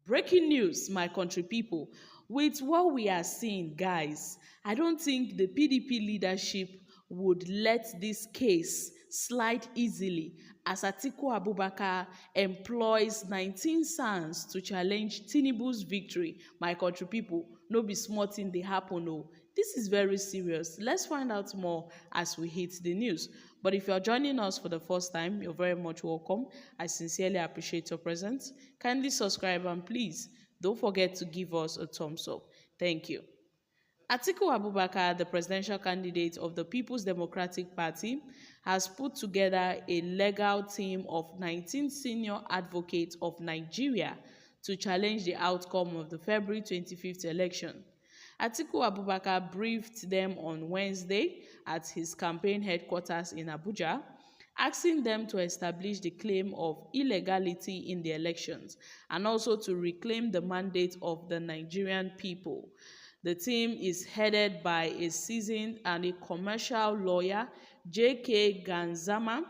Breaking news, my country people. With what we are seeing, guys, I don't think the PDP leadership would let this case slide easily as Atiku Abubakar employs 19 sons to challenge Tinubu's victory. My country people, no be small thing dey happen o. This is very serious. Let's find out more as we hit the news. But if you're joining us for the first time, you're very much welcome. I sincerely appreciate your presence. Kindly subscribe and please don't forget to give us a thumbs up. Thank you. Atiku Abubakar, the presidential candidate of the People's Democratic Party, has put together a legal team of 19 senior advocates of Nigeria to challenge the outcome of the February 25th election. Atiku Abubakar briefed them on Wednesday at his campaign headquarters in Abuja, asking them to establish the claim of illegality in the elections and also to reclaim the mandate of the Nigerian people. The team is headed by a seasoned and a commercial lawyer, J.K. Ganzama.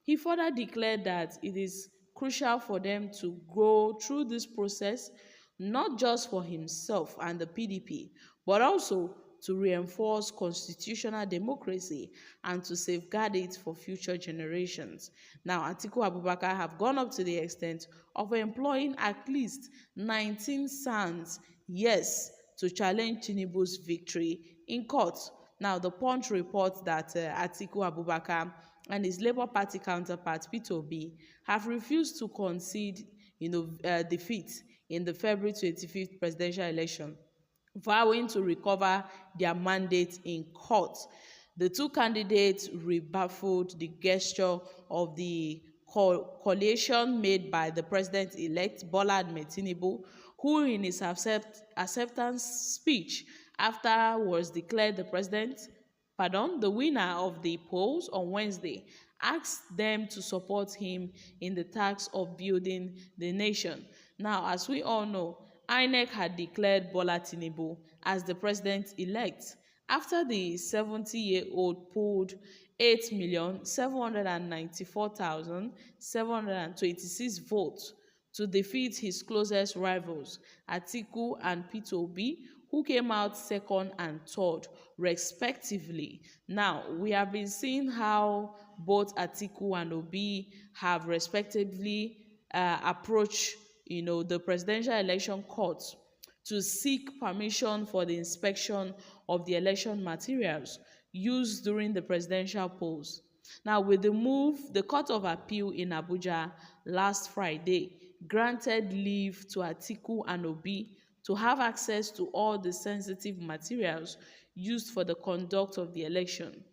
He further declared that it is crucial for them to go through this process, not just for himself and the PDP, but also to reinforce constitutional democracy and to safeguard it for future generations. Now, Atiku Abubakar have gone up to the extent of employing at least 19 sons, yes, to challenge Tinubu's victory in court. Now, the Punch reports that Atiku Abubakar and his Labour Party counterpart, Peter Obi, have refused to concede defeat in the February 25th presidential election, vowing to recover their mandate in court. The two candidates rebuffed the gesture of the coalition made by the president-elect Bola Ahmed Tinubu, who in his acceptance speech after was declared the winner of the polls on Wednesday, asked them to support him in the task of building the nation. Now, as we all know, INEC had declared Bola Tinubu as the president-elect after the 70-year-old polled 8,794,726 votes to defeat his closest rivals, Atiku and Peter Obi, who came out second and third, respectively. Now, we have been seeing how both Atiku and Obi have respectively approached the presidential election court to seek permission for the inspection of the election materials used during the presidential polls. Now, with the move, the Court of Appeal in Abuja last Friday granted leave to Atiku and Obi to have access to all the sensitive materials used for the conduct of the election.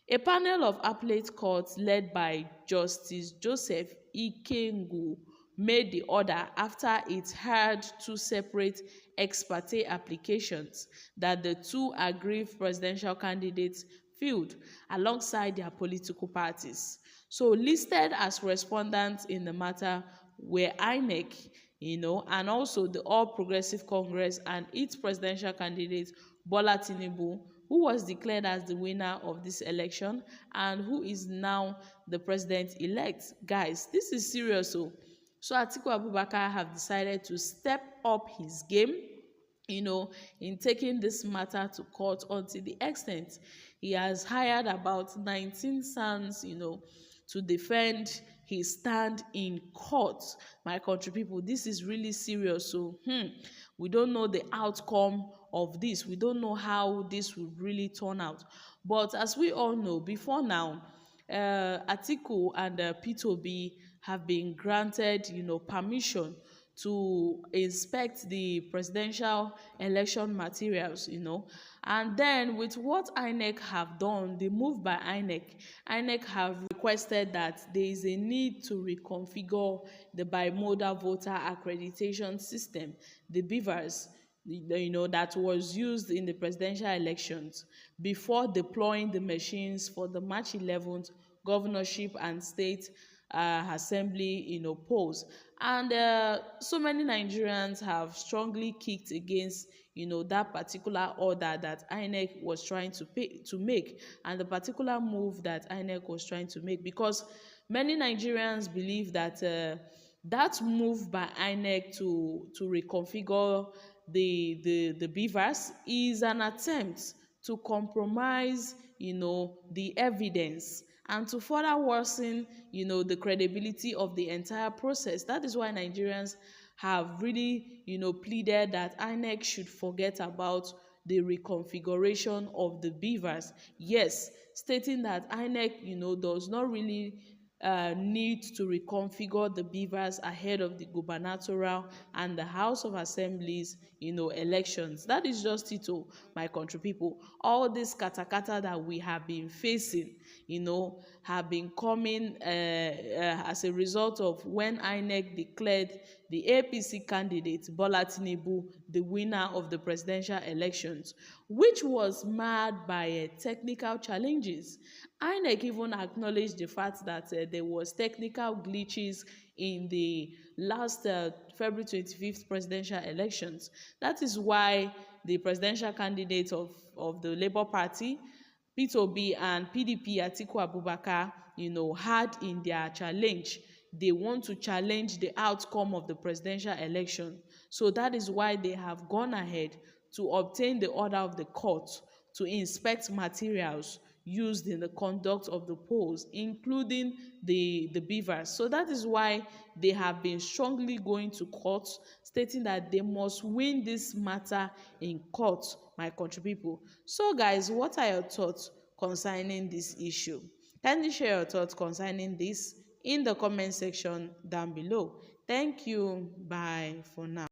A panel of appellate courts led by Justice Joseph Ikengu made the order after it heard two separate ex parte applications that the two aggrieved presidential candidates filed alongside their political parties. So listed as respondents in the matter were INEC, and also the All Progressive Congress and its presidential candidate Bola Tinubu, who was declared as the winner of this election and who is now the president-elect. Guys, this is serious. So Atiku Abubakar have decided to step up his game, in taking this matter to court until the extent he has hired about 19 sons, to defend his stand in court. My country people, this is really serious. So we don't know the outcome of this. We don't know how this will really turn out. But as we all know, before now, Atiku and Peter Obi have been granted, permission to inspect the presidential election materials, and then with what INEC have done, the move by INEC have requested that there is a need to reconfigure the bimodal voter accreditation system, the BVAS, that was used in the presidential elections before deploying the machines for the March 11th governorship and state assembly polls. And so many Nigerians have strongly kicked against that particular order that INEC was trying to make, and the particular move that INEC was trying to make, because many Nigerians believe that That move by INEC to reconfigure the beavers is an attempt to compromise, the evidence, and to further worsen, the credibility of the entire process. That is why Nigerians have really, pleaded that INEC should forget about the reconfiguration of the beavers. Yes, stating that INEC, does not really need to reconfigure the beavers ahead of the gubernatorial and the House of Assemblies, elections. That is just it, oh, my country people. All this katakata that we have been facing, have been coming as a result of when INEC declared the APC candidate Bola Tinubu the winner of the presidential elections, which was marred by technical challenges. INEC even acknowledged the fact that there was technical glitches in the last February 25th presidential elections. That is why the presidential candidate of the Labour Party, P2B, and PDP, Atiku Abubakar, had in their challenge. They want to challenge the outcome of the presidential election. So that is why they have gone ahead to obtain the order of the court to inspect materials used in the conduct of the polls, including the beavers. So that is why they have been strongly going to court, stating that they must win this matter in court, my country people. So guys, what are your thoughts concerning this issue? Kindly share your thoughts concerning this in the comment section down below. Thank you. Bye for now.